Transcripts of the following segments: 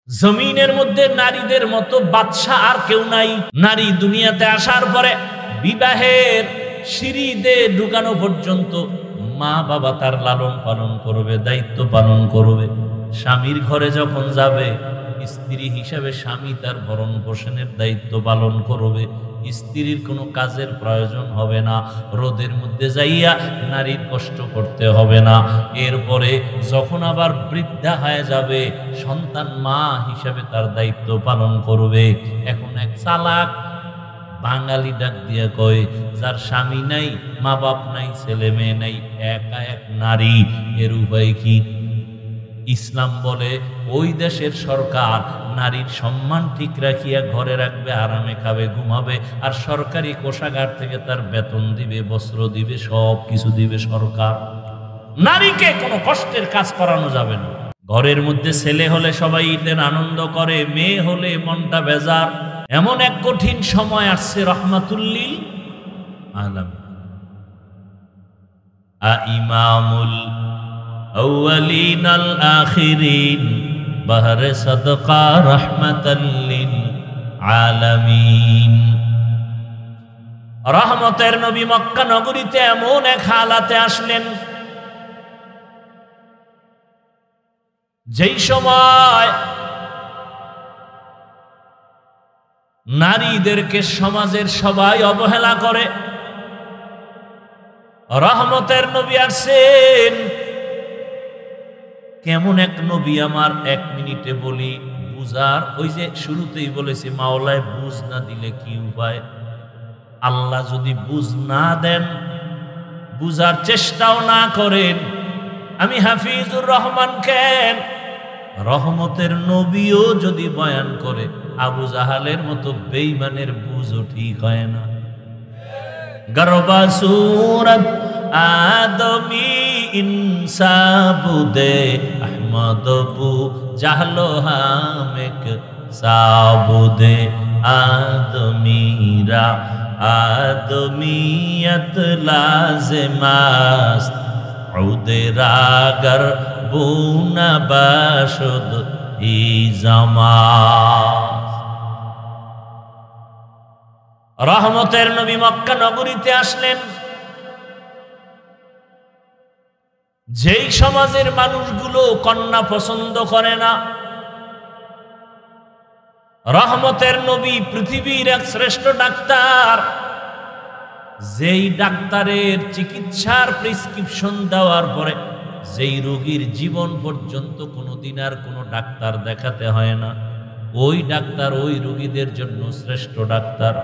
জমিনের মধ্যে নারীদের মতো বাদশা আর কেউ নাই। নারী দুনিয়াতে আসার পরে বিবাহের সিঁড়িতে ঢুকানো পর্যন্ত মা বাবা তার লালন পালন করবে, দায়িত্ব পালন করবে। স্বামীর ঘরে যখন যাবে, স্ত্রী হিসাবে স্বামী তার ভরণ পোষণের দায়িত্ব পালন করবে। স্ত্রীর কোনো কাজের প্রয়োজন হবে না, রোদের মধ্যে যাইয়া নারীর কষ্ট করতে হবে না। এরপরে যখন আবার বৃদ্ধা হয়ে যাবে, সন্তান মা হিসাবে তার দায়িত্ব পালন করবে। এখন এক চালাক বাঙালি ডাক দিয়া কয়, যার স্বামী নাই, মা বাপ নাই, ছেলে মেয়ে নাই, একা এক নারী, এর উপায় কি? ইসলাম বলে ওই দেশের সরকার নারীর সম্মান ঠিক রাখিয়া ঘরে রাখবে, আরামে খাবে, ঘুমাবে, আর সরকারি কোষাগার থেকে তার বেতন দিবে, বস্ত্র দিবে, সব কিছু দিবে সরকার। নারীকে কোনো কষ্টের কাজ করানো যাবে না। ঘরের মধ্যে ছেলে হলে সবাই ঈদের আনন্দ করে, মেয়ে হলে মনটা বেজার। এমন এক কঠিন সময় আসছে রহমাতুল্লিল আলামিন। ইমামুল আউয়ালিন আল আখিরিন বাহরে সাদকা রাহমাতাল লিল আলামিন। রহমতের নবী মক্কা নগরীতে এমন এক হালাতে আসলেন, যেই সময় নারীদেরকে সমাজের সবাই অবহেলা করে। রহমতের নবী আসেন। কেমন এক নবী আমার, এক মিনিটে বলি বুঝার। ওই যে শুরুতেই বলেছি, মাওলায় বুঝ না দিলে কি উপায়? আল্লাহ যদি বুঝ না দেন, বুঝার চেষ্টাও না করেন, আমি হাফিজুর রহমান কেন? রহমতের নবীও যদি বয়ান করে, আবু জাহালের মতো বেঈমানের বুঝও ঠিক হয় না। গরবা সুরত আদমি ইনসাবুদে আহমদবু জাহলো হামেক সাবুদে আদমিরা আদমিয়ত লাজমাস্ত উদেরাগর বুনা বাসুদ ই জামা। রহমতের নবী মক্কা নগরীতে আসলেন, যেই সমাজের মানুষগুলো কন্যা পছন্দ করে না। রহমতের নবী পৃথিবীর এক শ্রেষ্ঠ ডাক্তার, যেই ডাক্তারের চিকিৎসার প্রেসক্রিপশন দেওয়ার পরে যেই রোগীর জীবন পর্যন্ত কোনোদিন আর কোনো ডাক্তার দেখাতে হয় না, ওই ডাক্তার ওই রোগীদের জন্য শ্রেষ্ঠ ডাক্তার।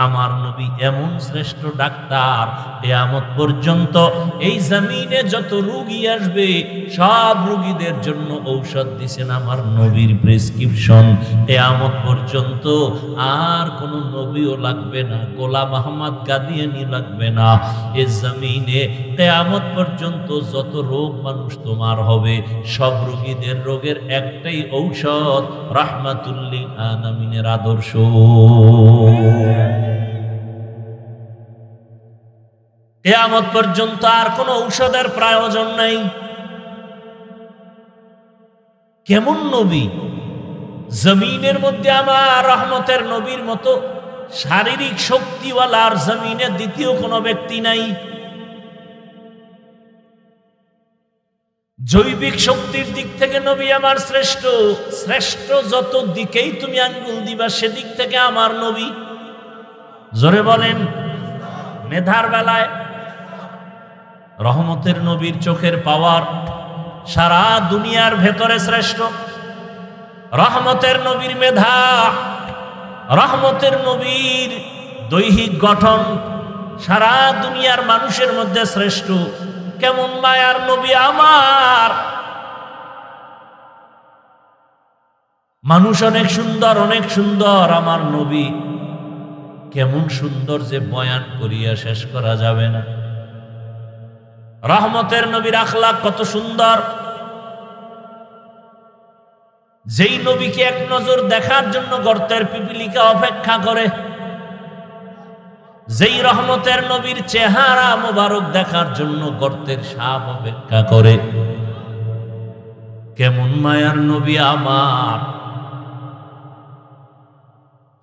আমার নবী এমন শ্রেষ্ঠ ডাক্তার, কিয়ামত পর্যন্ত এই জমিনে যত রোগী আসবে সব রোগীদের জন্য ঔষধ দিছেন আমার নবীর প্রেসক্রিপশন। কিয়ামত পর্যন্ত আর কোনো নবীও লাগবে না, গোলাম আহমদ কাদিয়ানী লাগবে না। এই জমিনে কিয়ামত পর্যন্ত যত রোগ মানুষ তোমার হবে, সব রোগীদের রোগের একটাই ঔষধ, রাহমাতুল লিল আলামিনের আদর্শ। কিয়ামত পর্যন্ত আর কোনো ঔষধের প্রয়োজন নাই। কেমন নবী! জমিনের মধ্যে আমার রহমতের নবীর মতো শারীরিক শক্তিওয়ালা আর জমিনে দ্বিতীয় কোনো ব্যক্তি নাই। জৈবিক শক্তির দিক থেকে নবী আমার শ্রেষ্ঠ। শ্রেষ্ঠ যত দিকেই তুমি আঙ্গুল দিবা, সেদিক থেকে আমার নবী। জোরে বলেন। মেধার বেলায় রহমতের নবীর চোখের পাওয়ার সারা দুনিয়ার ভেতরে শ্রেষ্ঠ। রহমতের নবীর মেধা, রহমতের নবীর দৈহিক গঠন সারা দুনিয়ার মানুষের মধ্যে শ্রেষ্ঠ। কেমন মায়ার নবী আমার! মানুষ অনেক সুন্দর, অনেক সুন্দর, আমার নবী কেমন সুন্দর যে বয়ান করিয়া শেষ করা যাবে না। রহমতের নবীর আখলাক কত সুন্দর! যেই নবীকে এক নজর দেখার জন্য গর্তের পিপিলিকা অপেক্ষা করে, যেই রহমতের নবীর চেহারা মোবারক দেখার জন্য গর্তের সাপ অপেক্ষা করে, কেমন মায়ার নবী আমার!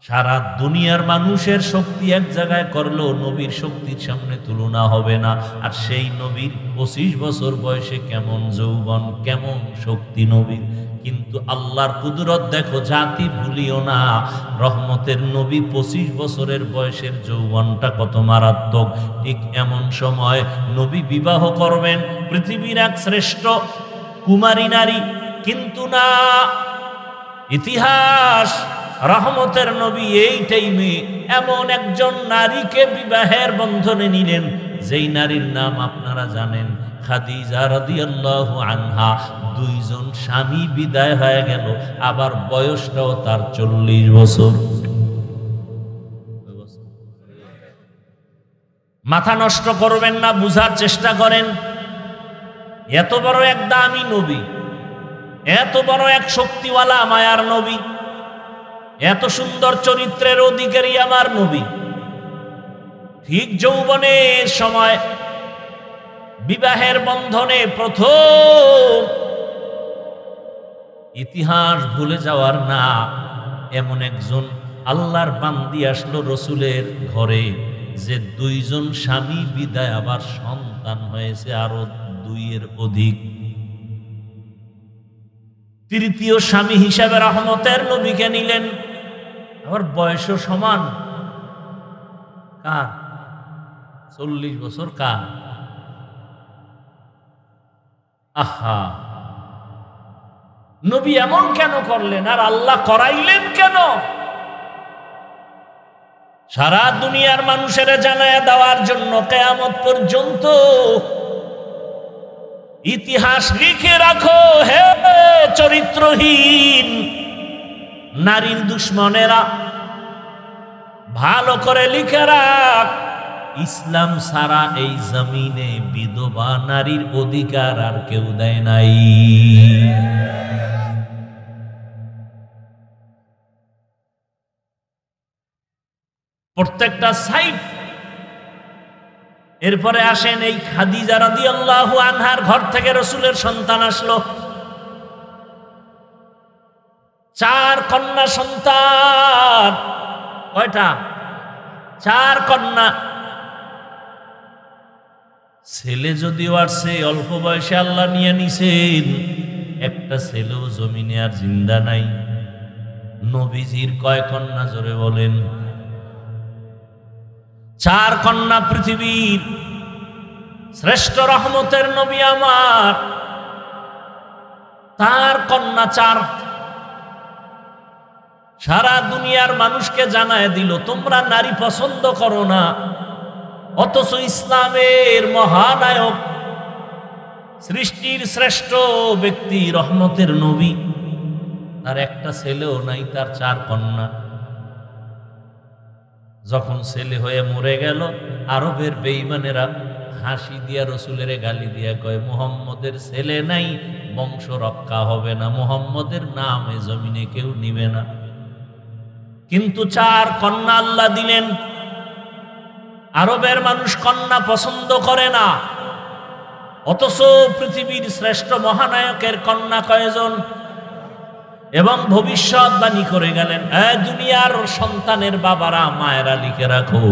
সারা দুনিয়ার মানুষের শক্তি এক জায়গায় করলেও নবীর শক্তির সামনে তুলনা হবে না। আর সেই নবীর 25 বছর বয়সে কেমন যৌবন, কেমন শক্তি নবীর। কিন্তু আল্লাহর কুদরত দেখো, জাতি ভুলিও না, রহমতের নবী 25 বছরের বয়সের যৌবনটা কত মারাত্মক। ঠিক এমন সময় নবী বিবাহ করবেন পৃথিবীর এক শ্রেষ্ঠ কুমারী নারী, কিন্তু না, ইতিহাস রহমতের নবী এই টাইমে এমন একজন নারীকে বিবাহের বন্ধনে নিলেন, যেই নারীর নাম আপনারা জানেন, খাদিজা রাদিয়াল্লাহু আনহা। 2 জন স্বামী বিদায় হয়ে গেল, আবার বয়সটাও তার 40 বছর। মাথা নষ্ট করবেন না, বুঝার চেষ্টা করেন। এত বড় এক দামি নবী, এত বড় এক শক্তিওয়ালা মায়ার নবী, এত সুন্দর চরিত্রের অধিকারী আমার নবী, ঠিক যৌবনের সময় বিবাহের বন্ধনে প্রথম, ইতিহাস ভুলে যাওয়ার না, এমন একজন আল্লাহর বান্দি আসলো রসুলের ঘরে, যে 2 জন স্বামী বিদায়, আবার সন্তান হয়েছে আরো 2 এর অধিক। তৃতীয় স্বামী হিসাবে রহমতের নবীকে নিলেন, আবার বয়সও সমান। কার? 40 বছর। কার? আহা, নবী এমন কেন করলেন, আর আল্লাহ করাইলেন কেন? সারা দুনিয়ার মানুষের জানায়া দেওয়ার জন্য কিয়ামত পর্যন্ত ইতিহাস লিখে রাখো, হে চরিত্রহীন নারীর দুশ্মনেরা, ভালো করে লিখে রাখ, ইসলাম সারা এই জমিনে বিধবা নারীর অধিকার আর কেউ দেয় নাই। প্রত্যেকটা সাইড। এরপরে আসেন এই খাদিজা রাদিয়াল্লাহু আনহার ঘর থেকে রাসূলের সন্তান আসলো, 4 কন্যা সন্তান। কয়টা? 4 কন্যা। ছেলে যদিও আসছে, অল্প বয়সে আল্লাহ নিয়ে নিছেন, একটা ছেলেও জমিনে আর জিন্দা নাই। নবীজির কয় কন্যা জোরে বলেন? 4 কন্যা। পৃথিবীর শ্রেষ্ঠ রহমতের নবী আমার, তার কন্যা 4। সারা দুনিয়ার মানুষকে জানায় দিল, তোমরা নারী পছন্দ করো না, অথচ ইসলামের মহানায়ক, সৃষ্টির শ্রেষ্ঠ ব্যক্তি, রহমতের নবী, তার একটা ছেলেও নাই, তার 4 কন্যা। যখন ছেলে হয়ে মরে গেল, আরবের বেঈমানেরা হাসি দিয়া রসুলের গালি দিয়া কয়, মুহাম্মদের ছেলে নাই, বংশ রক্ষা হবে না, মুহাম্মদের নামে জমিনে কেউ নিবে না। কিন্তু 4 কন্যা আল্লাহ দিলেন। আরবের মানুষ কন্যা পছন্দ করে না, অথচ পৃথিবীর শ্রেষ্ঠ মহানায়কের কন্যা কয়জন? এবং ভবিষ্যৎবাণী করে গেলেন, দুনিয়ার সন্তানের বাবারা, মায়েরা লিখে রাখো,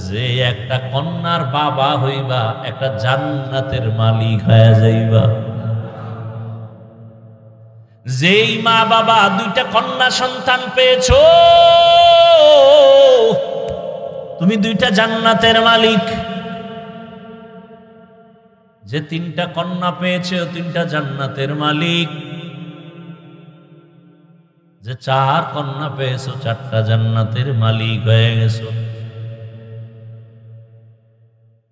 যে একটা কন্যার বাবা হইবা, একটা জান্নাতের মালিক হয়ে যাইবা। যেই মা বাবা 2টা কন্যা সন্তান পেয়েছো, তুমি 2টা জান্নাতের মালিক। যে 3টা কন্যা পেয়েছো, 3টা জান্নাতের মালিক। যে 4 কন্যা পেয়েছো, 4টা জান্নাতের মালিক হয়ে গেছো।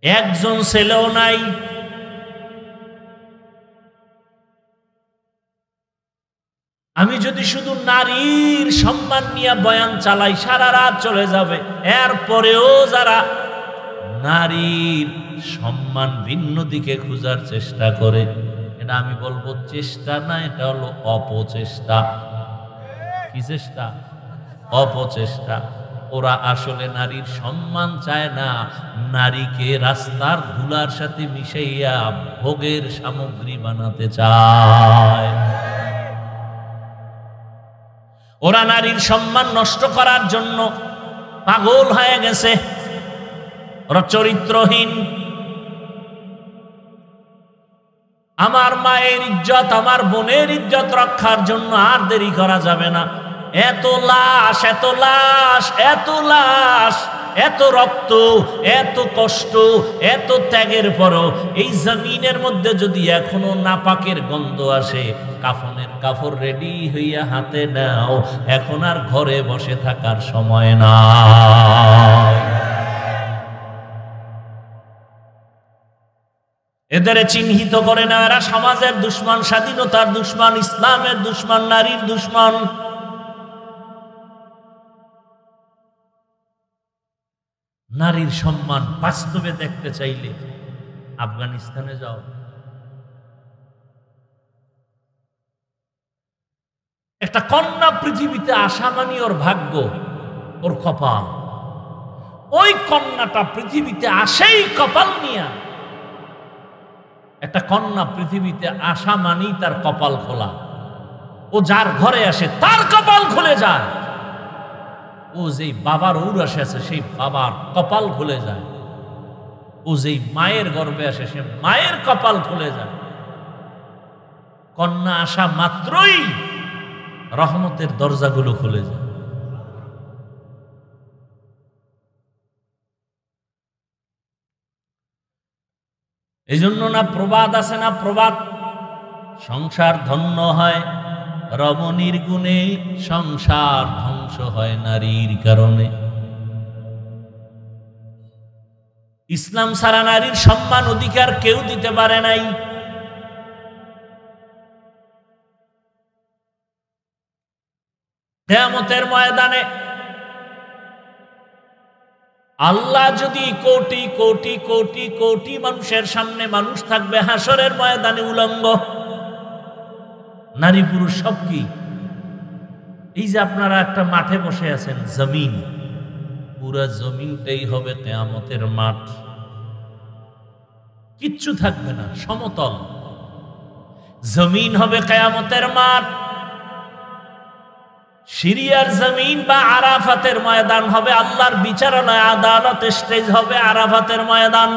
একজন ছেলেও নাই। আমি যদি শুধু নারীর সম্মান নিয়ে বয়ান চালাই, সারা রাত চলে যাবে। এরপরেও যারা নারীর সম্মান ভিন্ন দিকে খোঁজার চেষ্টা করে, এটা আমি বলবো চেষ্টা না, এটা হলো অপচেষ্টা। কি চেষ্টা? অপচেষ্টা। ওরা আসলে নারীর সম্মান চায় না, নারীকে রাস্তার ধুলার সাথে মিশাইয়া ভোগের সামগ্রী বানাতে চায়। ওরা নারীর সম্মান নষ্ট করার জন্য পাগল হয়ে গেছে, ওরা চরিত্রহীন। আমার মায়ের ইজ্জত, আমার বোনের ইজ্জত রক্ষার জন্য আর দেরি করা যাবে না। এত লাশ, এত লাশ, এত লাশ, এত রক্ত, এত কষ্ট, এত ত্যাগের পরও এই জমিনের মধ্যে যদি এখনো নাপাকের গন্ধ আসে, কাফনের কাপড় রেডি হইয়া হাতে নাও, এখন আর ঘরে বসে থাকার সময় না। এদের চিহ্নিত করে না, এরা সমাজের দুশ্মন, স্বাধীনতার দুশ্মন, ইসলামের দুশ্মন, নারীর দুশ্মন। নারীর সম্মান বাস্তবে দেখতে চাইলে আফগানিস্তানে যাও। একটা কন্যা পৃথিবীতে আসা মানে ওর ভাগ্য, ওর কপাল। ওই কন্যাটা পৃথিবীতে আসেই কপাল নিয়া। একটা কন্যা পৃথিবীতে আসা মানেই তার কপাল খোলা। ও যার ঘরে আসে তার কপাল খুলে যায়। ও যেই বাবার ঔরসে আছে সেই বাবার কপাল খুলে যায়। ও যেই মায়ের গর্ভে আসে সে মায়ের কপাল খুলে যায়। কন্যা আসা মাত্রই রহমতের দরজাগুলো খুলে যায়। এই জন্য না প্রবাদ আছে না, প্রবাদ, সংসার ধন্য হয় রমণীর গুণে, সংসার ধ্বংস হয় নারীর কারণে। ইসলাম ছাড়া নারীর সম্মান অধিকার কেউ দিতে পারে নাই। কিয়ামতের ময়দানে আল্লাহ যদি কোটি কোটি কোটি কোটি মানুষের সামনে, মানুষ থাকবে হাসরের ময়দানে উলঙ্গ, নারী পুরুষ সব কি? এই যে আপনারা একটা মাঠে বসে আছেন, জমিন, পুরা জমিনটাই হবে কিয়ামতের মাঠ। কিচ্ছু থাকবে না, সমতল জমিন হবে কিয়ামতের মাঠ। সিরিয়ার জমিন বা আরাফাতের ময়দান হবে আল্লাহর বিচারালয়, আদালত স্টেজ হবে আরাফাতের ময়দান।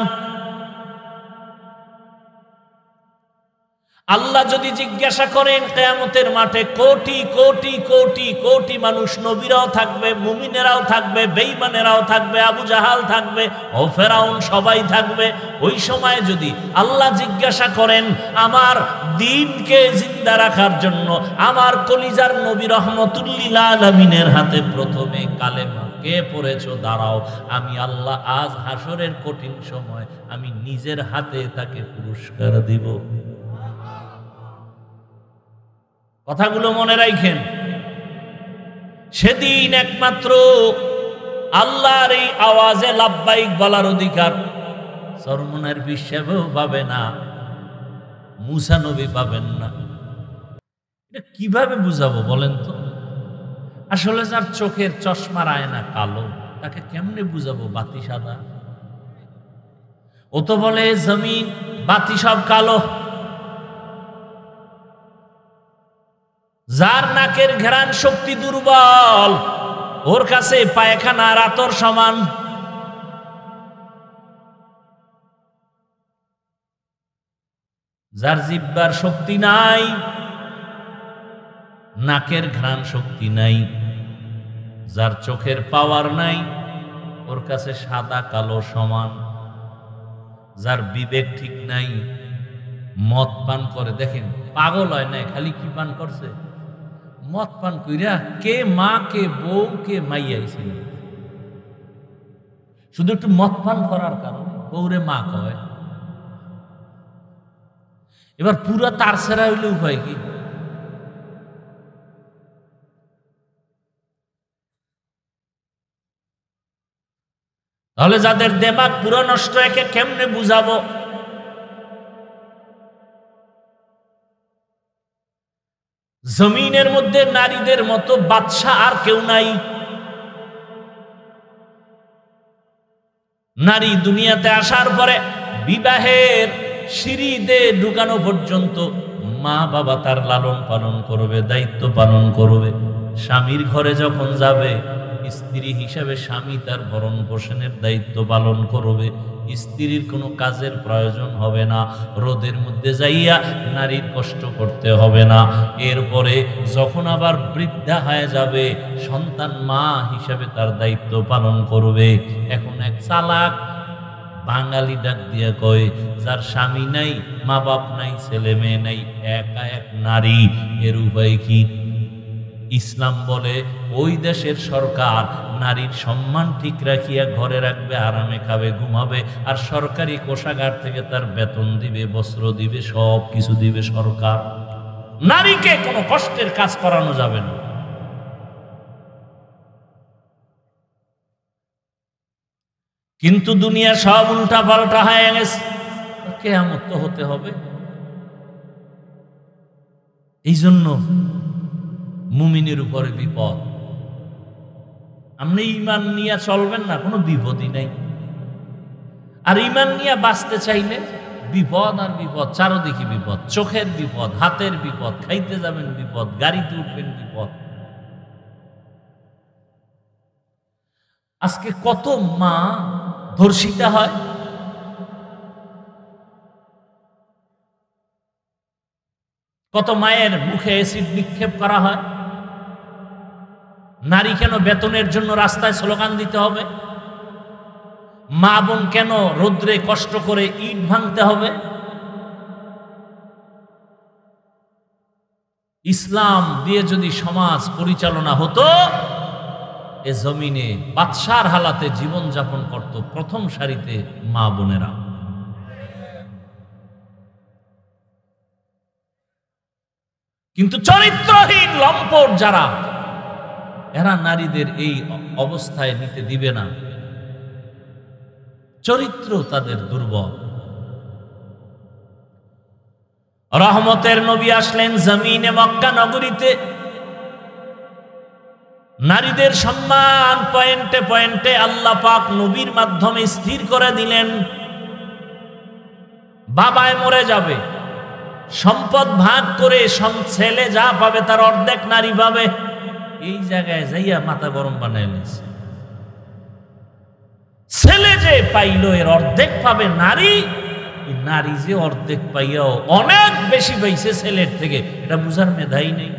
আল্লাহ যদি জিজ্ঞাসা করেন কিয়ামতের মাঠে, কোটি কোটি কোটি কোটি মানুষ, নবীরাও থাকবে, মুমিনেরাও থাকবে, বেঈমানেরাও থাকবে, আবু জাহাল থাকবে, ও ফেরাউন, সবাই থাকবে। ওই সময় যদি আল্লাহ জিজ্ঞাসা করেন আমার দ্বীনকে জিন্দা রাখার জন্য আমার কলিজার নবী রহমতুল্লিল আলামিনের হাতে প্রথমে কালেমা কে পড়েছো, দাঁড়াও, আমি আল্লাহ আজ হাসরের কঠিন সময় আমি নিজের হাতে তাকে পুরস্কার দিব। কথাগুলো মনে রাখেন। সেদিন একমাত্র আল্লাহর এই আওয়াজে লাব্বাইক বলার অধিকার সরমনের বিশ্বেও পাবে না, মুসা নবী পাবেন না। এটা কিভাবে বুঝাবো বলেন তো? আসলে যার চোখের চশমার আয়না কালো, তাকে কেমনে বুঝাবো বাতি সাদা? ও তো বলে জমিন বাতি সব কালো। যার নাকের ঘ্রাণ শক্তি দুর্বল, ওর কাছে পায়খানা রাতর সমান। যার জিহ্বার শক্তি নাই, নাকের ঘ্রাণ শক্তি নাই, যার চোখের পাওয়ার নাই, ওর কাছে সাদা কালো সমান। যার বিবেক ঠিক নাই, মদ পান করে, দেখেন পাগল হয় নাই, খালি কি পান করছে? মদ পান কইরা কে মা, কে বউ, কে মাইয়াইছিল, শুধু একটু মদ পান করার কারণে বউরে মা কয়। এবার পুরা তার ছেড়া হইলে উপায় কি? তাহলে যাদের দেমাগ পুরো নষ্ট, একে কেমনে বুঝাবো? জমিনের মধ্যে নারীদের মতো বাদশা আর কেউ নাই। নারী দুনিয়াতে আসার পরে বিবাহের সিঁড়িতে ঢুকানো পর্যন্ত মা বাবা তার লালন পালন করবে, দায়িত্ব পালন করবে। স্বামীর ঘরে যখন যাবে, স্ত্রী হিসাবে স্বামী তার ভরণ পোষণের দায়িত্ব পালন করবে। স্ত্রীর কোনো কাজের প্রয়োজন হবে না, রোদের মধ্যে যাইয়া নারীর কষ্ট করতে হবে না। এরপরে যখন আবার বৃদ্ধা হয়ে যাবে, সন্তান মা হিসাবে তার দায়িত্ব পালন করবে। এখন এক চালাক বাঙালি ডাক দিয়া কয়, যার স্বামী নাই, মা বাপ নাই, ছেলে মেয়ে নাই, একা এক নারী, এর উপায় কি? ইসলাম বলে ওই দেশের সরকার নারীর সম্মান ঠিক রাখিয়া ঘরে রাখবে, আরামে খাবে, ঘুমাবে, আর সরকারি কোষাগার থেকে তার বেতন দিবে, বস্ত্র দিবে, সব কিছু দিবে সরকার। নারীকে কোনো কষ্টের কাজ করানো যাবে না। কিন্তু দুনিয়া সব উল্টা পাল্টা হয়ে গেছে। কিয়ামত তো হতে হবে। এই জন্য মুমিনের উপরে বিপদ। আপনি ঈমান নিয়ে চলবেন না, কোনো বিপদই নাই। আর ঈমান নিয়ে বাঁচতে চাইলে বিপদ আর বিপদ, চারদিকে বিপদ। চোখের বিপদ, হাতের বিপদ, খাইতে যাবেন বিপদ, গাড়িতে উঠবেন বিপদ। আজকে কত মা ধর্ষিতা হয়, কত মায়ের মুখে অ্যাসিড নিক্ষেপ করা হয়। নারী কেন বেতনের জন্য রাস্তায় স্লোগান দিতে হবে? মা বোন কেন রৌদ্রে কষ্ট করে ইট ভাঙতে হবে? ইসলাম দিয়ে যদি সমাজ পরিচালনা হতো, এ জমিনে বাদশার হালাতে জীবন যাপন করত প্রথম সারিতে মা বোনেরা। কিন্তু চরিত্রহীন লম্পট যারা, এরা নারীদের এই অবস্থায় নিতে দিবে না। চরিত্র তাদের দুর্বল। রহমতের নবী আসলেন জমিনে মক্কা নগরীতে। নারীদের সম্মান পয়েন্টে পয়েন্টে আল্লাহ পাক নবীর মাধ্যমে স্থির করে দিলেন। বাবায় মরে যাবে, সম্পদ ভাগ করে ছেলে যা পাবে তার অর্ধেক নারী পাবে। এই জায়গায় যাইয়া মাথা গরম বানায় নিয়েছে। ছেলে যে পাইল এর অর্ধেক পাবে নারী, নারী যে অর্ধেক পাইয়াও অনেক বেশি পাইছে ছেলের থেকে, এটা বুঝার মেধাই নেই।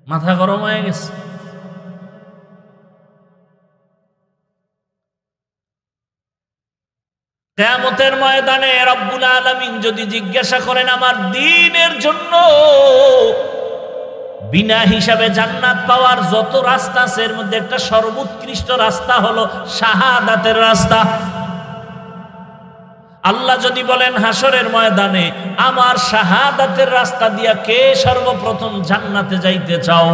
মাথা গরম হয়ে গেছে। কিয়ামতের ময়দানে রব্বুল আলামিন যদি জিজ্ঞাসা করেন আমার দ্বীনের জন্য বিনা হিসাবে জান্নাত পাওয়ার যত রাস্তা আছে, এর মধ্যে একটা সর্বোৎকৃষ্ট রাস্তা হলো শাহাদাতের রাস্তা। আল্লাহ যদি বলেন হাসরের ময়দানে আমার শাহাদাতের রাস্তা দিয়া কে সর্বপ্রথম জান্নাতে যাইতে চাও,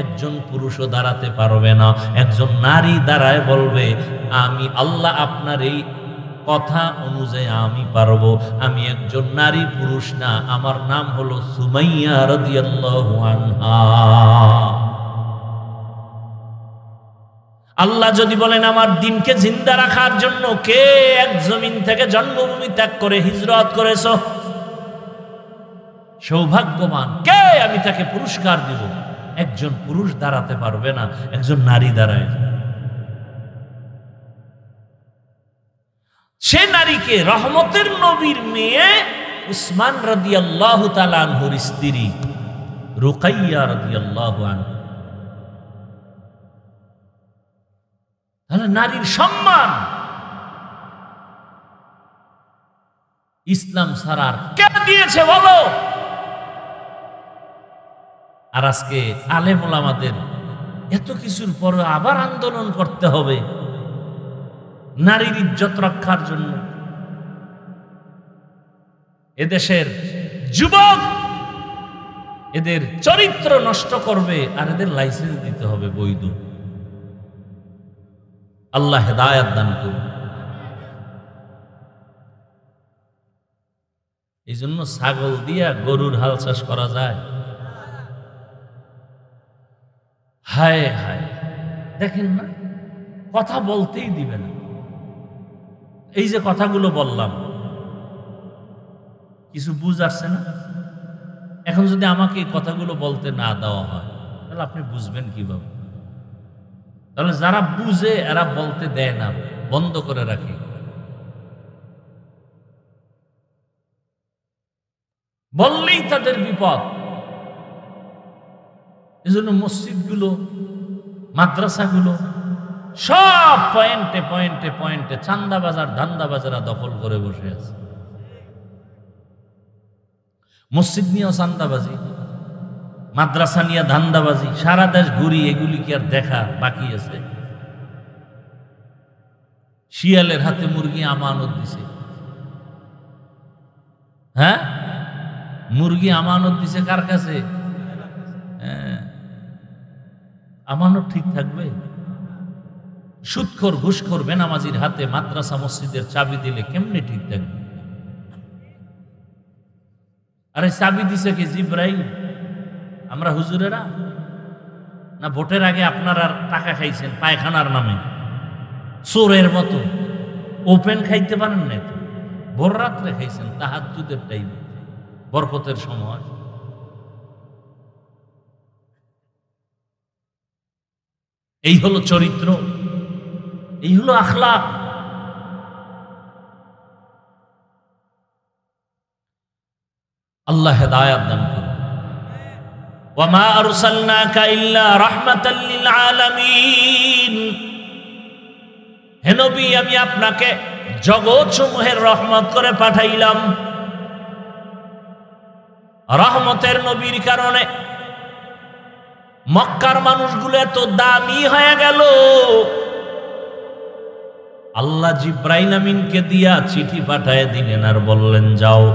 একজন পুরুষও দাঁড়াতে পারবে না। একজন নারী দাঁড়ায় বলবে আমি আল্লাহ আপনার এই কথা অনুযায়ী আমি পারবো। আমি একজন নারী, পুরুষ না, আমার নাম হলো সুমাইয়া রাদিয়াল্লাহু আনহা। আল্লাহ যদি বলেন আমার দিনকে জিন্দা রাখার জন্য কে এক জমিন থেকে জন্মভূমি ত্যাগ করে হিজরত করেছো, সৌভাগ্যবান কে, আমি তাকে পুরস্কার দিব। একজন পুরুষ দাঁড়াতে পারবে না, একজন নারী দাঁড়ায়। সে নারীকে রহমতের নবীর মেয়ে উসমান রাদিয়াল্লাহু তাআলা আনহুর স্ত্রী রুকাইয়া রাদিয়াল্লাহু আনহা। তাহলে নারীর সম্মান ইসলাম ছাড়া কে দিয়েছে বলো? আর আজকে আলেম ওলামাদের এত কিছুর পরে আবার আন্দোলন করতে হবে নারীর ইজ্জত রক্ষার জন্য। এদেশের যুবক এদের চরিত্র নষ্ট করবে আর এদের লাইসেন্স দিতে হবে বৈধ। আল্লাহ হেদায়েত দান করুন। এই জন্য ছাগল দিয়া গরুর হাল চাষ করা যায়। হায় হায়, দেখেন না, কথা বলতেই দিবে না। এই যে কথাগুলো বললাম, কিছু বুঝ আসছে না? এখন যদি আমাকে এই কথাগুলো বলতে না দেওয়া হয় তাহলে আপনি বুঝবেন কিভাবে? তাহলে যারা বুঝে এরা বলতে দেয় না, বন্ধ করে রাখে। বললেই তাদের বিপদ। এজন্য মসজিদগুলো, মাদ্রাসাগুলো সব পয়েন্টে পয়েন্টে পয়েন্টে চান্দাবাজার ধান্দাবাজারা দখল করে বসে আছে। মসজিদ নিয়েও চান্দাবাজি, মাদ্রাসা নিয়ে ধান্দাবাজি, সারা দেশ ঘুরি, এগুলি কি আর দেখা বাকি আছে? শিয়ালের হাতে মুরগি আমানত দিছে। হ্যাঁ, মুরগি আমানত দিছে কার কাছে? আমানত ঠিক থাকবে? সুদখোর ঘুষখোর বেনামাজির হাতে মাদ্রাসা মসজিদের চাবি দিলে কেমনে ঠিক থাকবে? আরে চাবি দিছে কি জিব্রাইল? আমরা হুজুরেরা না? ভোটের আগে আপনারা টাকা খাইছেন পায়খানার নামে চোরের মতো, ওপেন খাইতে পারেন না? ভোর রাত্রে খাইছেন তাহাজ্জুদের টাইমে, বরকতের সময়। এই হলো চরিত্র, এই হলো আখলাক। আল্লাহ হেদায়েত দান করুন। ওয়া মা আরসালনাকা ইল্লা রাহমাতাল লিল আলামিন। হে নবী, আমি আপনাকে জগৎ সমূহের রহমত করে পাঠাইলাম। রহমতের নবীর কারণে মক্কার মানুষগুলো এত দামি হয়ে গেল। আল্লাহ জিব্রাইল আমিনকে দিয়া চিঠি পাঠায় দিলেন আর বললেন, যাও,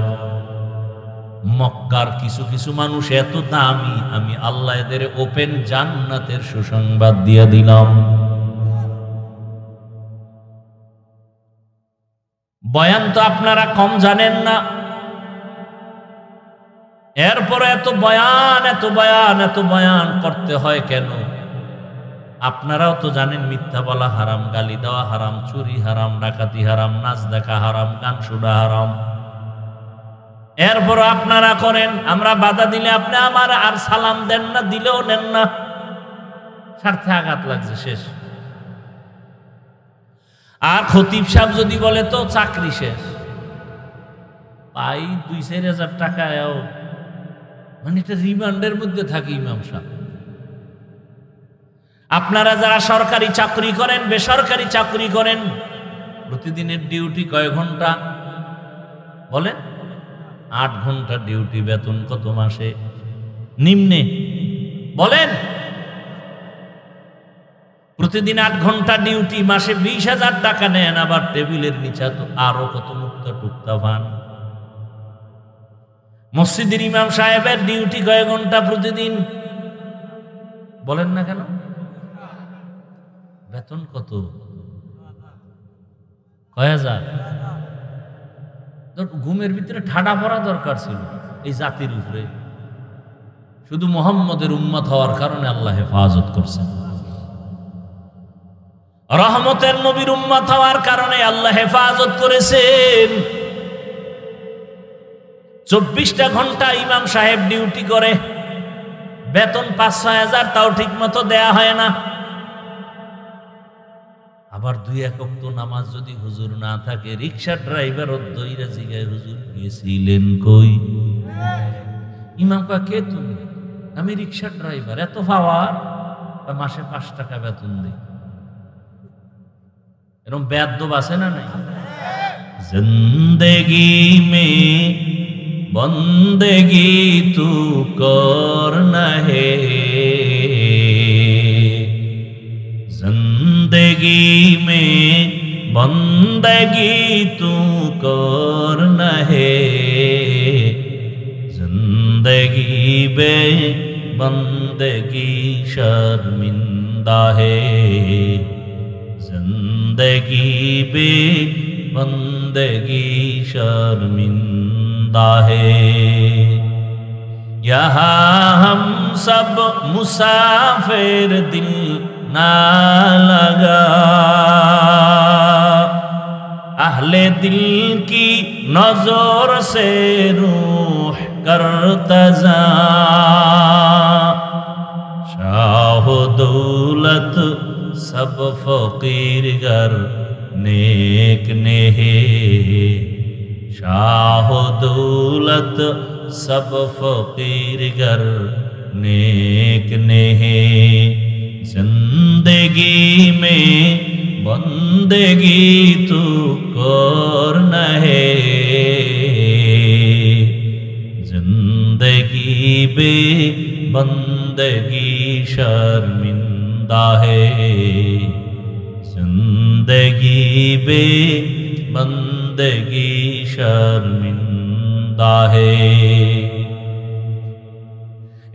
মক্কার কিছু কিছু মানুষ এত দামি, আমি আল্লাহ এদের ওপেন জান্নাতের সুসংবাদ দিয়ে দিলাম। বয়ান তো আপনারা কম জানেন না, এরপরে এত বয়ান এত বয়ান এত বয়ান করতে হয় কেন? আপনারাও তো জানেন মিথ্যা বলা হারাম, গালি দেওয়া হারাম, চুরি হারাম, ডাকাতি হারাম, নাচ দেখা হারাম, গান শোনা হারাম। এরপর আপনারা করেন, আমরা বাধা দিলে আপনি আমার আর সালাম দেন না, দিলেও নেন না। স্বার্থে আঘাত লাগছে, শেষ। আর খতিব সাহেব যদি বলে তো চাকরি শেষ। পাই 2-4 হাজার টাকায়ও মানে এটা রিমান্ডের মধ্যে থাকে ইমাম সাহেব। আপনারা যারা সরকারি চাকরি করেন, বেসরকারি চাকরি করেন, প্রতিদিনের ডিউটি কয় ঘন্টা বলেন? 8 ঘন্টা ডিউটি, বেতন কত মাসে নিম্নে বলেন? প্রতিদিন 8 ঘন্টা ডিউটি, মাসে 20,000 টাকা নেন, আবার টেবিলের নিচে তো আরো কত মুক্তা টুক্তা পান। মসজিদের ইমাম সাহেবের ডিউটি কয় ঘন্টা প্রতিদিন বলেন না কেন? বেতন কত? কয় হাজার? ঘুমের ভিতরে ঠাডা পড়া দরকার ছিল এই জাতির উপরে। শুধু মুহাম্মদের উম্মত হওয়ার কারণে আল্লাহ হেফাজত করছেন। রহমতের নবীর উম্মত হওয়ার কারণে আল্লাহ হেফাজত করেছেন। 24টা ঘন্টা ইমাম সাহেব ডিউটি করে, বেতন 5-6 হাজার, তাও ঠিক মতো দেয়া হয় না। আবার 2-1 ওয়াক্ত নামাজ যদি হুজুর না থাকে, রিক্সা ড্রাইভার দইরা জিগায়, হুজুর গেছিলেন কই? ইমাম কয়, কে তুমি? আমি রিক্সা ড্রাইভার। এত পাওয়ার? মাসে 5 টাকা বেতন দিই। এরকম বেয়াদব আছে না নাই? জিন্দেগি মে বন্দেগি তু করনা হে, जिंदगी में बंदगी तू करना है, जिंदगी बे बंदगी शर्मिंदा है, जिंदगी बे बंदगी शर्मिंदा है। यहाँ हम सब मुसाफिर दिल ना लगा, अहले दिल की नजर से रूह करतजा शाह दौलत सब फकीर गर नेक नेहे शाह दौलत सब फकीर गर नेक नेहे जिंदगी में बंदगी तू कर नहे जिंदगी बे बंदगी शर्मिंदा है जिंदगी बे बंदगी शर्मिंदा है।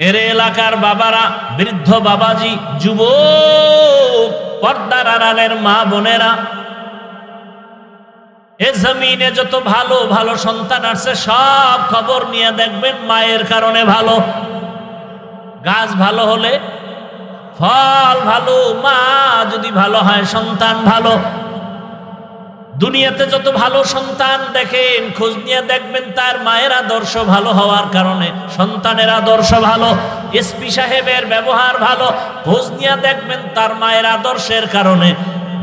এর এলাকার বাবারা, বৃদ্ধ বাবাজি, যুবক, পর্দার আড়ালের মা বোনেরা, এ জমিনে যত ভালো ভালো সন্তান আছে সব খবর নিয়ে দেখবেন মায়ের কারণে ভালো। গাছ ভালো হলে ফল ভালো, মা যদি ভালো হয় সন্তান ভালো। দুনিয়াতে যত ভালো সন্তান দেখেন খোঁজ নিয়ে দেখবেন তার মায়ের আদর্শ ভালো হওয়ার কারণে সন্তানের আদর্শ ভালো। এসপি সাহেবের ব্যবহার ভালো, খোঁজ নিয়ে দেখবেন তার মায়ের আদর্শের কারণে।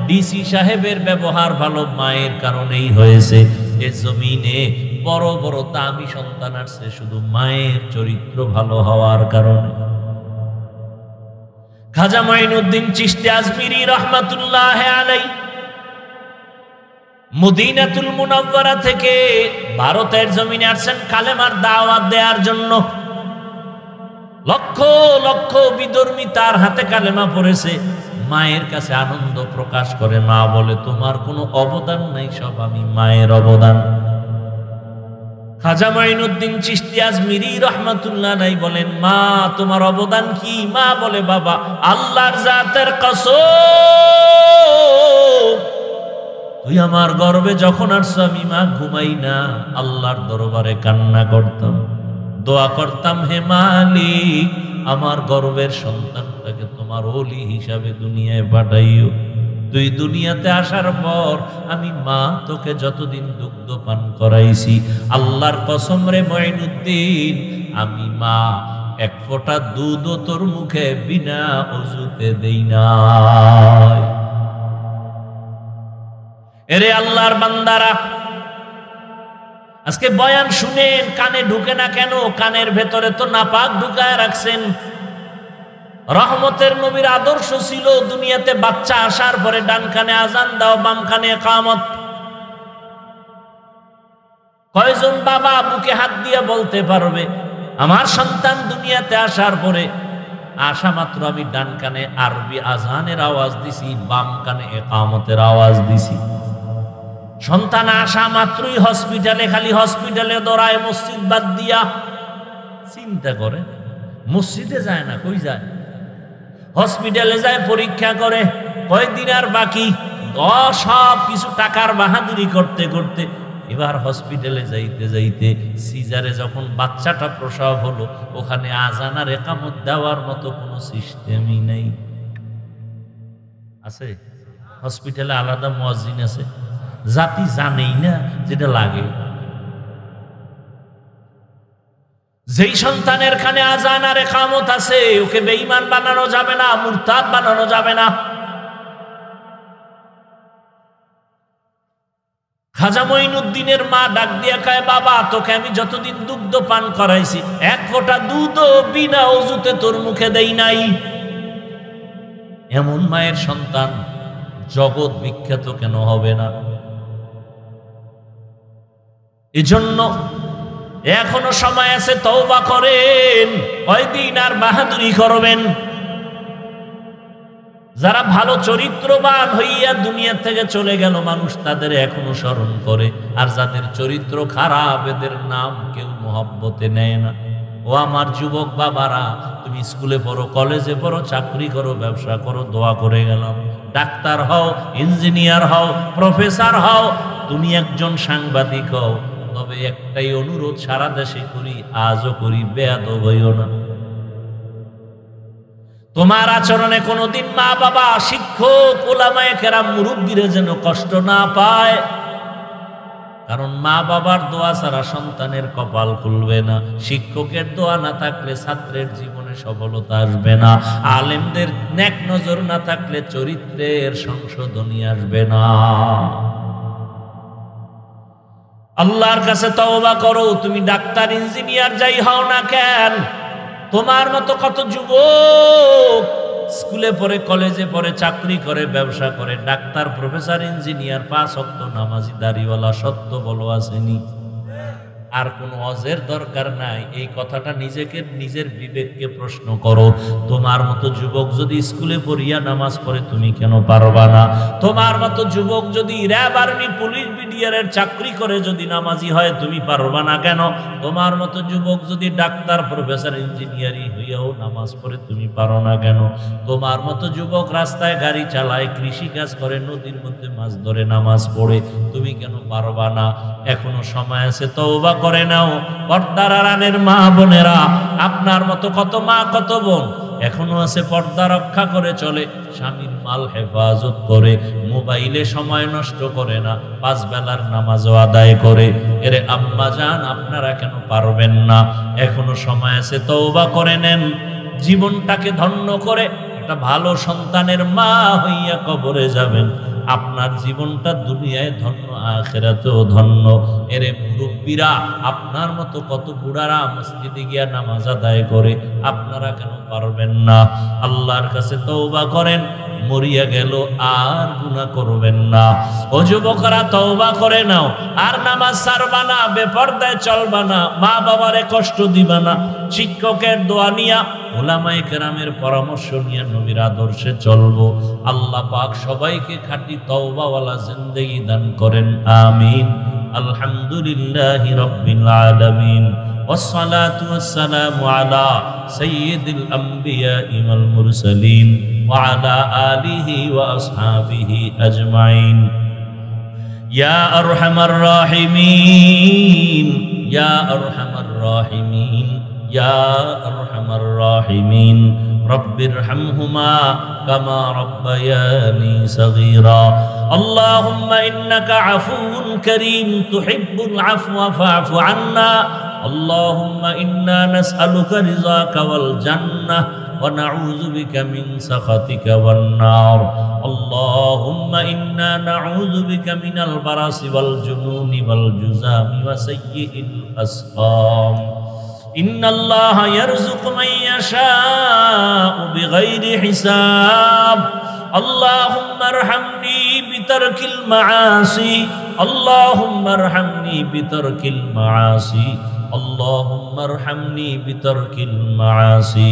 ডিসি সাহেবের ব্যবহার ভালো, মায়ের কারণেই হয়েছে। এ জমিনে বড় বড় দামি সন্তান আসছে শুধু মায়ের চরিত্র ভালো হওয়ার কারণে। খাজা মাইনুদ্দিন চিশতি আজমিরি রহমাতুল্লাহ আলাইহি মদিনাতুল মুনাওয়ারা থেকে ভারতের জমিনে আসছেন কালেমার দাওয়াত দেওয়ার জন্য। লক্ষ লক্ষ বিধর্মী তার হাতে কালেমা পড়েছে। মায়ের কাছে আনন্দ প্রকাশ করে, মা বলে তোমার কোনো অবদান নাই, সব আমি মায়ের অবদান। খাজা মাইনুদ্দিন চিশতি আজমিরি রহমাতুল্লাহ আলাইহি বলেন, মা তোমার অবদান কি? মা বলে, বাবা আল্লাহর জাতের কসম, তুই আমার গর্বে যখন আসছো আমি মা ঘুমাই না, আল্লাহর দরবারে কান্না করতাম, দোয়া করতাম, হে মালিক আমার গর্বের সন্তানটাকে তোমার ওলি হিসাবে দুনিয়ায় পাঠাইও। তুই দুনিয়াতে আসার পর আমি মা তোকে যতদিন দুগ্ধ পান করাইছি, আল্লাহর কসম রে মাইনুদ্দিন, আমি মা এক ফোঁটা দুধও তোর মুখে বিনা ওযুতে দেই না। এরে আল্লাহর বান্দারা, আজকে বয়ান শুনেন, কানে ঢুকে না কেন? কানের ভেতরে তো নাপাক ঢুকায় রাখছেন। রহমতের নবীর আদর্শ ছিল দুনিয়াতে বাচ্চা আসার পরে ডান কানে আজান দাও, বাম কানে ইকামত। কয়জন বাবা বুকে হাত দিয়ে বলতে পারবে আমার সন্তান দুনিয়াতে আসার পরে আসা মাত্র আমি ডান কানে আরবি আজানের আওয়াজ দিছি, বাম কানে ইকামতের আওয়াজ দিছি। সন্তান আসা মাত্রই হসপিটালে, খালি হসপিটালে দৌড়ায়, মসজিদ বাদ দিয়া। চিন্তা করে, মসজিদে যায় না, কই যায়? হসপিটালে যায়, পরীক্ষা করে, কয়দিন আর বাকি, সব কিছু টাকার বাহাদুরি করতে করতে এবার হসপিটালে যাইতে যাইতে সিজারে যখন বাচ্চাটা প্রসব হলো, ওখানে আজান আর ইকামত দেওয়ার মতো কোনো সিস্টেমই নেই। আছে হসপিটালে আলাদা মুয়াজ্জিন আছে, জাতি জানেই না যেটা লাগে। যেই সন্তানের কানে আজান আর ইকামত আছে ওকে বেঈমান বানানো যাবে না, মুরতাদ বানানো যাবে না। খাজা মঈনুদ্দিনের মা ডাক দিয়া কয়, বাবা তোকে আমি যতদিন দুগ্ধ পান করাইছি এক ফোঁটা দুধও বিনা ওযুতে তোর মুখে দেই নাই। এমন মায়ের সন্তান জগৎ বিখ্যাত কেন হবে না? এজন্য এখনো সময় আছে, তওবা করেন, কয়দিন আর বাহাদুরি করবেন? যারা ভালো চরিত্রবান হইয়া দুনিয়া থেকে চলে গেল মানুষ তাদের এখনো স্মরণ করে, আর যাদের চরিত্র খারাপ এদের নাম কেউ মহব্বতে নেয় না। ও আমার যুবক বাবারা, তুমি স্কুলে পড়ো, কলেজে পড়ো, চাকরি করো, ব্যবসা করো, দোয়া করে গেলাম। ডাক্তার হও, ইঞ্জিনিয়ার হও, প্রফেসর হও, তুমি একজন সাংবাদিক হও, তবে একটাই অনুরোধ সারা দেশে করি, আজও করি, বেয়াদব হইও না। তোমার আচরণে কোনোদিন মা বাবা, শিক্ষক, ওলামায়ে কেরাম, মুরব্বীরা যেন কষ্ট না পায়। কারণ মা বাবার দোয়া ছাড়া সন্তানের কপাল খুলবে না, শিক্ষকের দোয়া না থাকলে ছাত্রের জীবনে সফলতা আসবে না, আলেমদের নেক নজর না থাকলে চরিত্রের সংশোধনী আসবে না। আল্লাহর কাছে তওবা করো। তুমি ডাক্তার, ইঞ্জিনিয়ার যাই হও না কেন, তোমার মতো কত যুবক স্কুলে পড়ে, কলেজে পড়ে, চাকরি করে, ব্যবসা করে, ডাক্তার, প্রফেসর, ইঞ্জিনিয়ার, 5 ওয়াক্ত নামাজি, দাড়িওয়ালা, সত্য বলো আসেনি? আর কোনো ওয়াজের দরকার নাই। এই কথাটা নিজের বিবেককে প্রশ্ন করো। তোমার মতো যুবক যদি স্কুলে পড়িয়া নামাজ পড়ে, তুমি কেন পারবা না? তোমার মতো যুবক যদি র্যাব, আর্মি, পুলিশ, বিডিআরের চাকরি করে যদি নামাজি হয়, তুমি পারবা না কেন? তোমার মতো যুবক যদি ডাক্তার, প্রফেসর, ইঞ্জিনিয়ারিং হইয়াও নামাজ পড়ে, তুমি পারো না কেন? তোমার মতো যুবক রাস্তায় গাড়ি চালায়, কৃষি কাজ করে, নদীর মধ্যে মাছ ধরে, নামাজ পড়ে, তুমি কেন পারবা না? এখনো সময় আছে, তওবা করে নাও। পর্দার আড়ালের মা বোনেরা, আপনার মতো কত মা, কত বোন এখনো আছে, পর্দা রক্ষা করে চলে, স্বামীর মাল হেফাজত করে, মোবাইলে সময় নষ্ট করে না, 5 বেলার নামাজও আদায় করে। এরে আম্মা জান, আপনারা কেন পারবেন না? এখনো সময় আছে, তওবা করে নেন। জীবনটাকে ধন্য করে একটা ভালো সন্তানের মা হইয়া কবরে যাবেন। আপনার জীবনটা দুনিয়ায় ধন্য, আখিরাতেও ধন্য। এরে মুরব্বীরা, আপনার মতো কত বুড়ারা মসজিদে গিয়া নামাজ আদায় করে, আপনারা কেন পারবেন না? আল্লাহর কাছে তওবা করেন, মরিয়া গেল আর গুনাহ করবেন না। ও যুবকরা, তওবা করে নাও, আর নামাজ ছাড়বা না, বেপরদায় চলবা না, মা বাবারে কষ্ট দিবা না, শিক্ষকের দোয়া নিয়া, উলামায়ে কেরামের পরামর্শ নিয়ে নবীর আদর্শে চলবো। আল্লাহ পাক সবাইকে খাঁটি তওবাওয়ালা জিন্দেগি দান করেন, আমিন। আলহামদুলিল্লাহি রাব্বিল আলামিন, ওয়াসসালাতু ওয়াসসালামু আলা সাইয়্যিদিল আমবিয়াই ওয়াল মুরসালিন ওয়া আলা আলিহি ওয়া আসহাবিহি আজমাইন। ইয়া আরহামার রাহিমিন, ইয়া আরহামার রাহিমিন, ইয়া আরহামার রাহিমিন। রব্বিরহামহুমা কামা রব্বায়ানি সগীরা। আল্লাহুম্মা ইন্নাকা আফুউন কারীম তুহিব্বুল আফওয়া ফা'ফু আন্না। আল্লাহুম্মা ইন্না নাসআলুকা রিযাকা ওয়াল জান্নাহ ওয়া নাউযু বিকা মিন সাখাতিকা ওয়ান নার। আল্লাহুম্মা ইন্না নাউযু বিকা মিনাল বারাসি ওয়াল জুনুনি ওয়াল জুযামি ওয়া সাইয়্যিল আসকাম। ইন্নাল্লাহা ইয়ারযুকু মান ইয়াশাউ বিগাইরি হিসাব। আল্লাহুম্মা আরহামনি বিতারকিল মাআসি। আল্লাহুম্মা আরহামনি বিতারকিল মাআসি। আল্লাহুম্মা আরহামনি বিতারকিল মাআসি।